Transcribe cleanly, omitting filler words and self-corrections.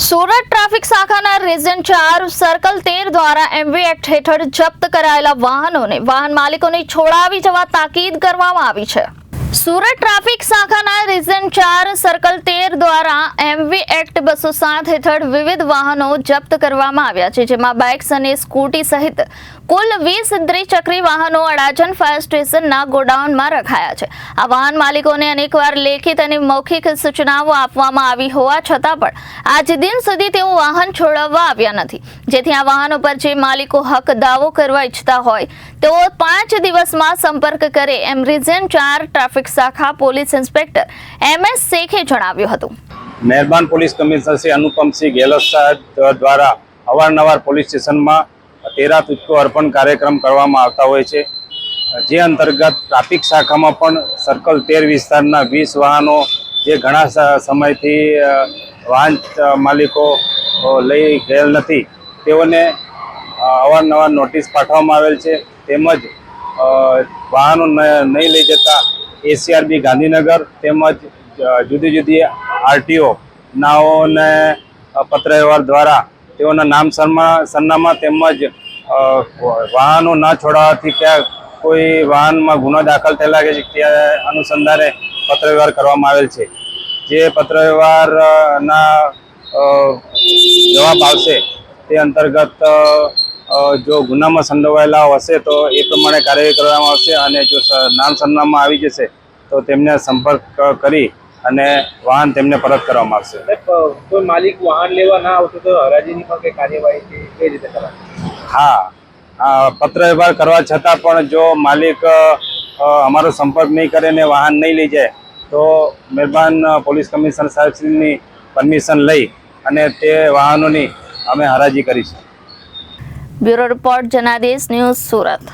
Surat traffic શાખાના region 4 circle 13 દ્વારા MV act હેઠળ જપ્ત કરાયેલા વાહનોને વાહન માલિકોને છોડાવી જવા તાકીદ કરવામાં આવી છે। સુરત ટ્રાફિક શાખાના રીજન 4 સર્કલ 13 દ્વારા એમવી એક્ટ 207 હેઠળ વિવિધ વાહનો જપ્ત કરવામાં આવ્યા છે, જેમાં બાઇક્સ અને સ્કૂટી સહિત કુલ 20 દ્વિચક્રી વાહનો અડાજણ ફાયર સ્ટેશનના ગોડાઉનમાં રખાયા છે। આ વાહન માલિકોને અનેકવાર લેખિત અને મૌખિક સૂચનાઓ આપવામાં આવી હોવા છતાં પણ આજ દિન સુધી તેઓ વાહન છોડાવવા આવ્યા નથી, જેથી આ વાહનો પર જે માલિકો હક દાવો કરવા ઈચ્છતા હોય તેઓ 5 દિવસમાં સંપર્ક કરે એમ રીજન 4 ટ્રાફિક શાખા પોલીસ ઇન્સ્પેક્ટર MS શેખે જણાવ્યું હતું। મહેરબાન પોલીસ કમિશનર શ્રી અનુપમસિંહ ગેહલોત સાહેબ દ્વારા અવારનવાર પોલીસ સ્ટેશનમાં 13 તુચકો અર્પણ કાર્યક્રમ કરવામાં આવતા હોય છે, જે અંતર્ગત ટ્રાફિક શાખામાં પણ સર્કલ 13 વિસ્તારના 20 વાહનો જે ઘણા સમયથી વાહન માલિકો લઈ ગયેલ નથી તેઓને અવારનવાર નોટિસ પાઠવવામાં આવેલ છે। તેમજ વાહનો નહીં લઈ જતા ACRB ગાંધીનગર તેમજ જુદી જુદી RTO નાઓને પત્ર વ્યવહાર દ્વારા તેઓના નામ સરનામા તેમજ વાહનો ન છોડાવવાથી ક્યાં કોઈ વાહનમાં ગુનો દાખલ થયેલા કે તે અનુસંધાને પત્ર વ્યવહાર કરવામાં આવેલ છે। જે પત્ર વ્યવહારના જવાબ આવશે તે અંતર્ગત જો ગુનામાં સંડોવાયેલા હશે તો એ પ્રમાણે કાર્યવાહી કરવામાં આવશે, અને જો નામ સરનામા આવી જશે તો તેમને સંપર્ક કરી અને વાહન તેમને પરત કરવામાં આવશે। કોઈ માલિક વાહન લેવા ના આવશે તો હરાજીની પણ કઈ કાર્યવાહી કઈ રીતે કરવાની? હા, પત્ર વ્યવહાર કરવા છતાં પણ જો માલિક અમારો સંપર્ક નહીં કરે ને વાહન નહીં લઈ જાય તો મહેરબાન પોલીસ કમિશનર સાહેબશ્રીની પરમિશન લઈ અને તે વાહનોની અમે હરાજી કરીશું। Bureau report Janadesh news Surat.